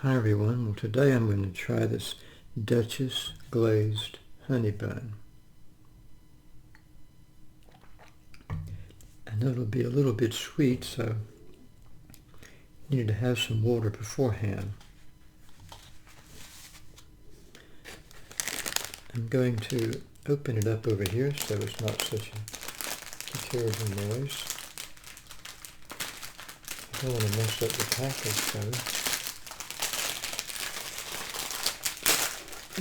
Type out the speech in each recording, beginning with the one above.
Hi everyone, well today I'm going to try this Duchess Glazed Honey Bun. I know it'll be a little bit sweet, so you need to have some water beforehand. I'm going to open it up over here so it's not such a terrible noise. I don't want to mess up the package though. I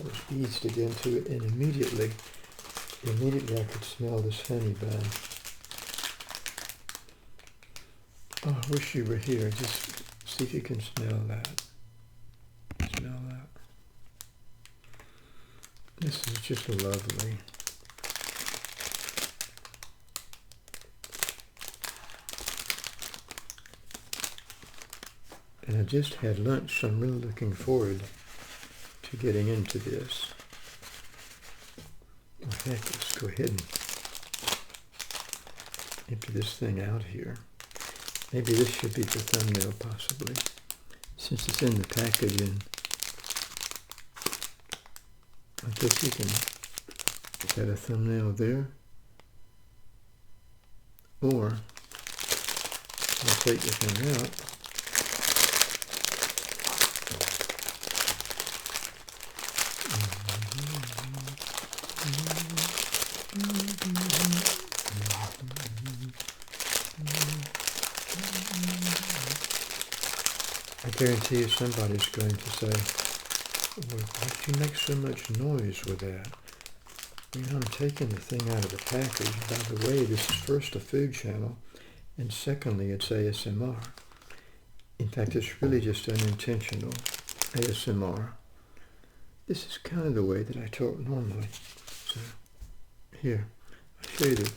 was eased to get into it, and immediately I could smell this honey bun. Oh, I wish you were here. Just see if you can smell that. Smell that. This is just lovely. And I just had lunch, so I'm really looking forward to getting into this. Well, heck, let's go ahead and empty this thing out here. Maybe this should be the thumbnail, possibly, since it's in the packaging. I guess you can get a thumbnail there, or I'll take the thing out. I guarantee you somebody's going to say, well, why did you make so much noise with that? You know, I'm taking the thing out of the package. By the way, this is first a food channel, and secondly, it's ASMR. In fact, it's really just unintentional ASMR. This is kind of the way that I talk normally. So, here, I'll show you the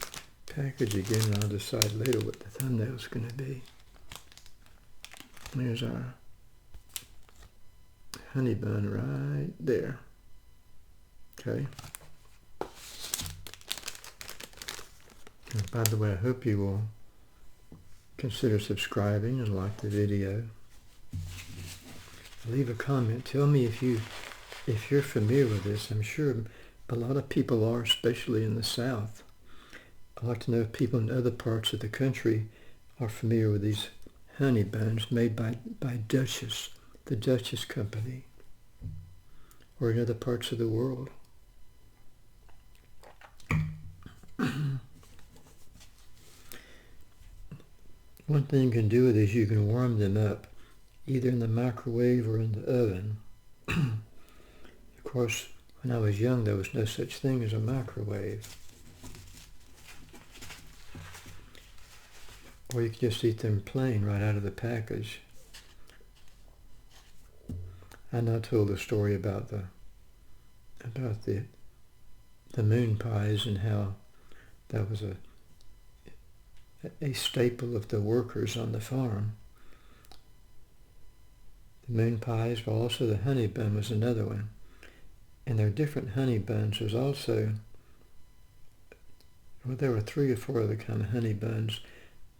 package again, and I'll decide later what the thumbnail is going to be. There's our honey bun right there. Okay. And by the way, I hope you will consider subscribing and like the video. Leave a comment. Tell me if you're familiar with this. I'm sure a lot of people are, especially in the South. I'd like to know if people in other parts of the country are familiar with these honey buns made by Duchess, the Duchess Company, or in other parts of the world. One thing you can do with these, you can warm them up, either in the microwave or in the oven. Of course, when I was young, there was no such thing as a microwave. Or you could just eat them plain right out of the package. I now told the story about the moon pies and how that was a staple of the workers on the farm. The moon pies, but also the honey bun was another one. And there are different honey buns. There's also, well, there were 3 or 4 other kind of honey buns.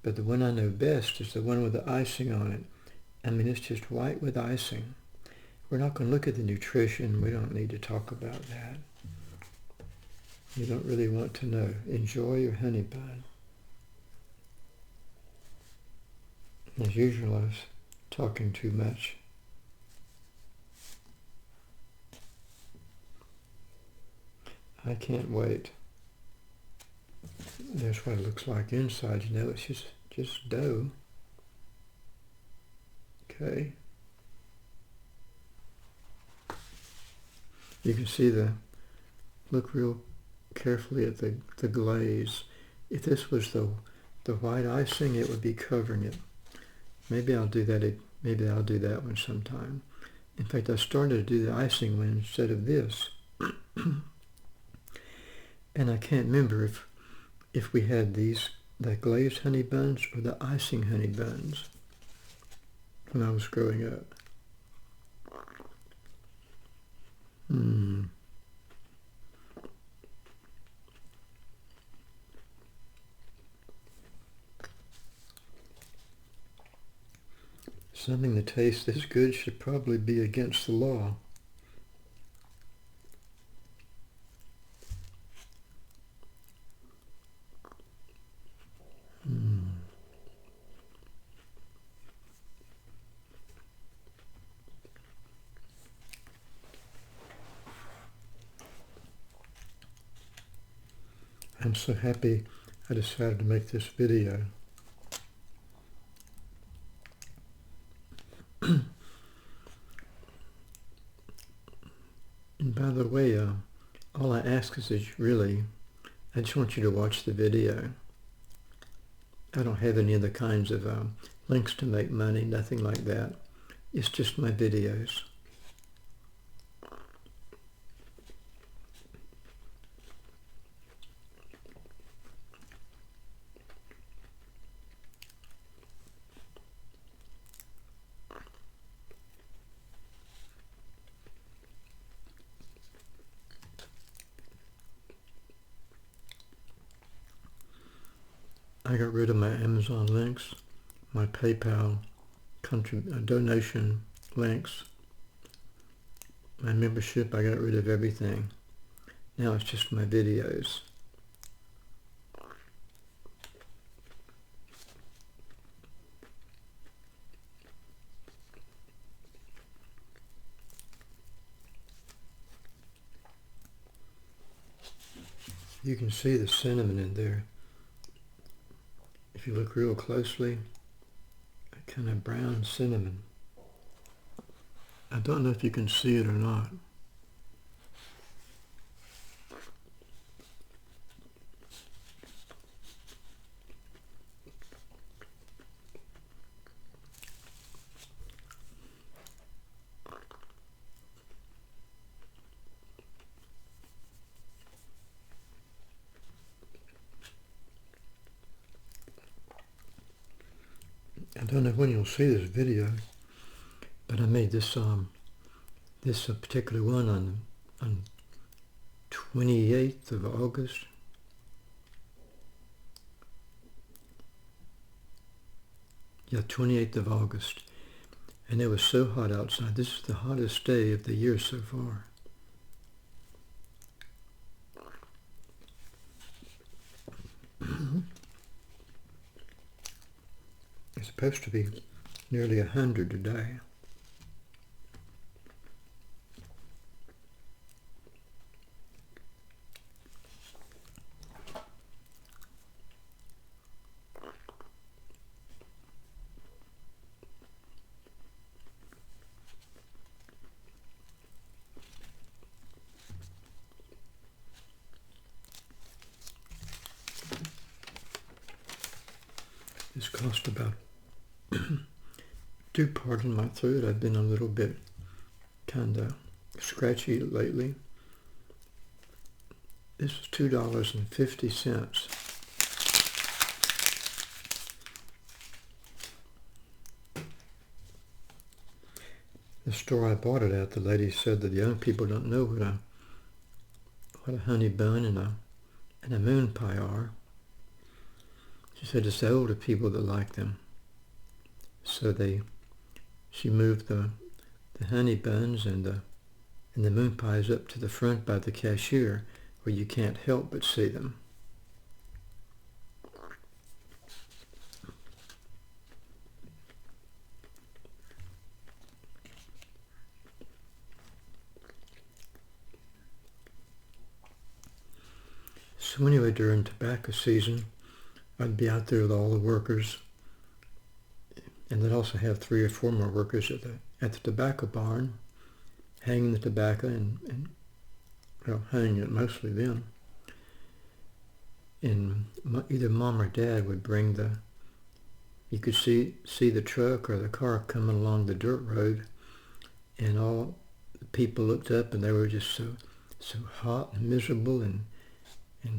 But the one I know best is the one with the icing on it. I mean, it's just white with icing. We're not going to look at the nutrition. We don't need to talk about that. You don't really want to know. Enjoy your honey bun. As usual, I was talking too much. I can't wait. There's what it looks like inside. You know, it's just dough. Okay. You can see look real carefully at the glaze. If this was the white icing, it would be covering it. Maybe I'll do that. Maybe I'll do that one sometime. In fact, I started to do the icing one instead of this. And I can't remember if we had the glazed honey buns or the icing honey buns when I was growing up. Something that tastes this good should probably be against the law. I'm so happy I decided to make this video. And by the way, all I ask is really, I just want you to watch the video. I don't have any other kinds of links to make money, nothing like that. It's just my videos. I got rid of my Amazon links, my PayPal donation links, my membership. I got rid of everything. Now it's just my videos. You can see the cinnamon in there. If you look real closely, a kind of brown cinnamon. I don't know if you can see it or not. I don't know when you'll see this video, but I made this particular one on 28th of August. Yeah, 28th of August. And it was so hot outside. This is the hottest day of the year so far. It's supposed to be nearly 100 today. This cost about, do pardon my throat, I've been a little bit kind of scratchy lately. This is $2.50. The store I bought it at, the lady said that young people don't know what a honey bun and a moon pie are. She said it's the older people that like them. So she moved the honey buns and the moon pies up to the front by the cashier where you can't help but see them. So anyway, during tobacco season, I'd be out there with all the workers, and they'd also have 3 or 4 more workers at the tobacco barn, hanging the tobacco and hanging it mostly then. And either mom or dad would bring you could see the truck or the car coming along the dirt road, and all the people looked up and they were just so hot and miserable and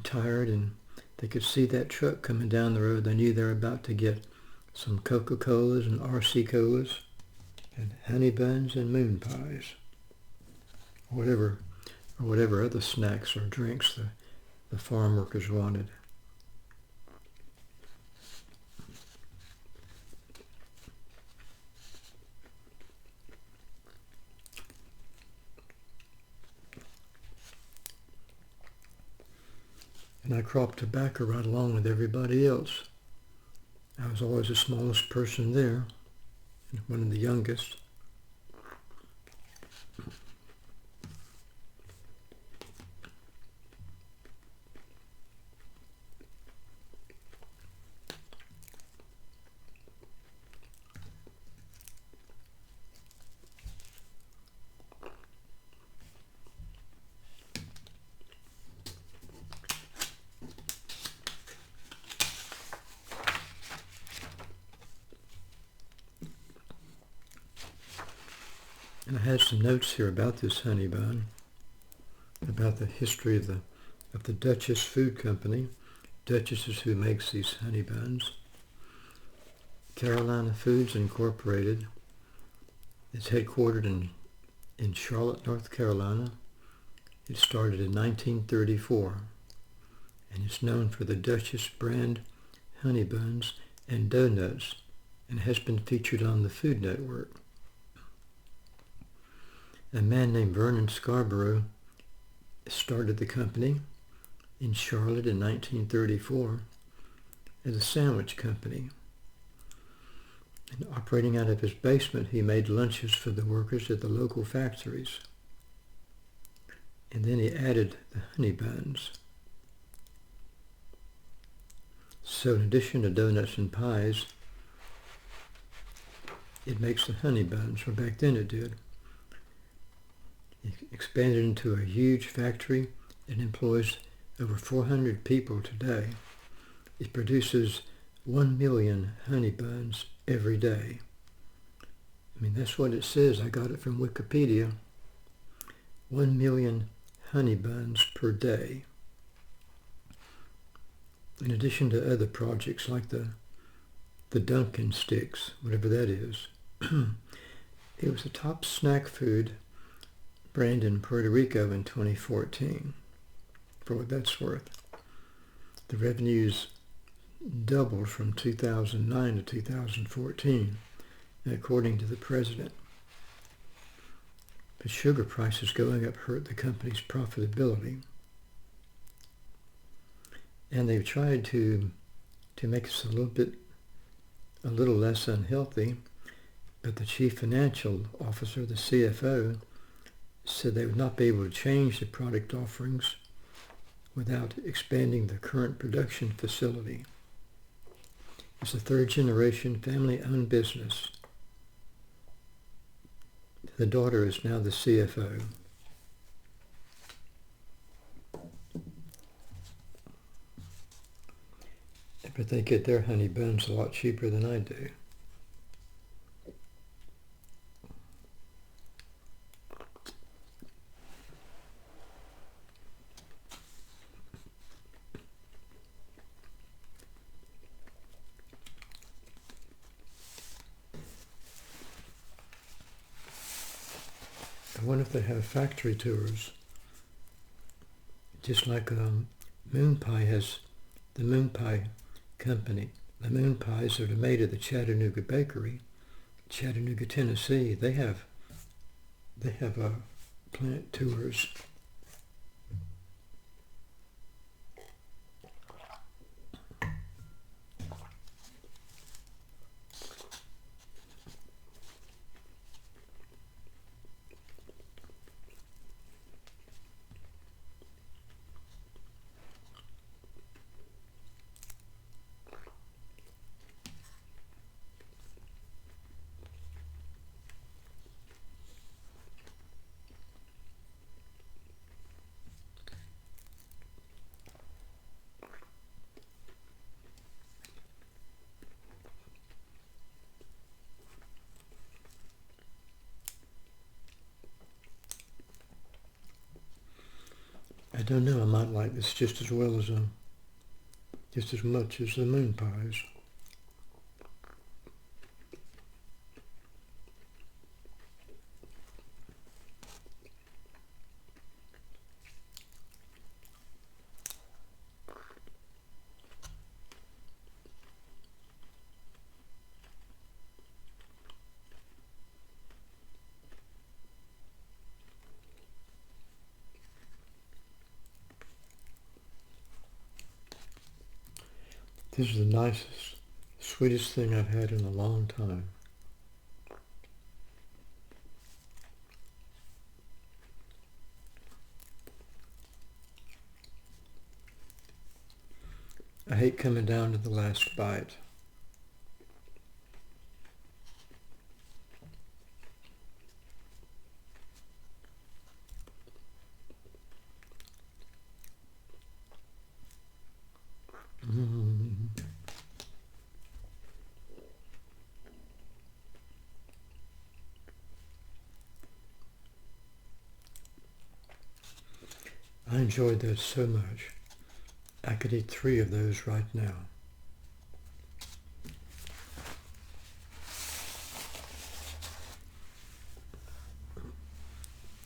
tired, and they could see that truck coming down the road. They knew they were about to get some Coca-Colas and RC Colas and honey buns and moon pies, or whatever other snacks or drinks the farm workers wanted. And I cropped tobacco right along with everybody else. I was always the smallest person there, and one of the youngest. And I had some notes here about this honey bun, about the history of the Duchess Food Company. Duchess is who makes these honey buns. Carolina Foods Incorporated. It's headquartered in Charlotte, North Carolina. It started in 1934, and it's known for the Duchess brand honey buns and donuts, and has been featured on the Food Network. A man named Vernon Scarborough started the company in Charlotte in 1934 as a sandwich company. And operating out of his basement, he made lunches for the workers at the local factories. And then he added the honey buns. So in addition to donuts and pies, it makes the honey buns, or back then it did. It expanded into a huge factory and employs over 400 people today. It produces 1 million honey buns every day. I mean, that's what it says. I got it from Wikipedia. 1 million honey buns per day. In addition to other projects like the Dunkin' Sticks, whatever that is. It was the top snack food brand in Puerto Rico in 2014, for what that's worth. The revenues doubled from 2009 to 2014, according to the president. But sugar prices going up hurt the company's profitability. And they've tried to make us a little less unhealthy, but the chief financial officer, the CFO, said they would not be able to change the product offerings without expanding the current production facility. It's a third-generation family-owned business. The daughter is now the CFO. But they get their honey buns a lot cheaper than I do. I wonder if they have factory tours, just like Moon Pie has the Moon Pie Company. The moon pies that are made at the Chattanooga Bakery, Chattanooga, Tennessee. They have plant tours. I don't know, I might like this just as well as just as much as the moon pies. This is the nicest, sweetest thing I've had in a long time. I hate coming down to the last bite. I enjoyed that so much. I could eat 3 of those right now.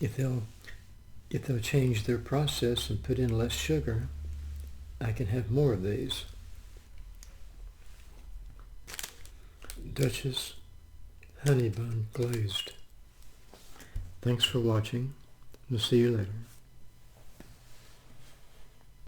If they'll change their process and put in less sugar, I can have more of these. Duchess Honey Bun Glazed. Thanks for watching. We'll see you later.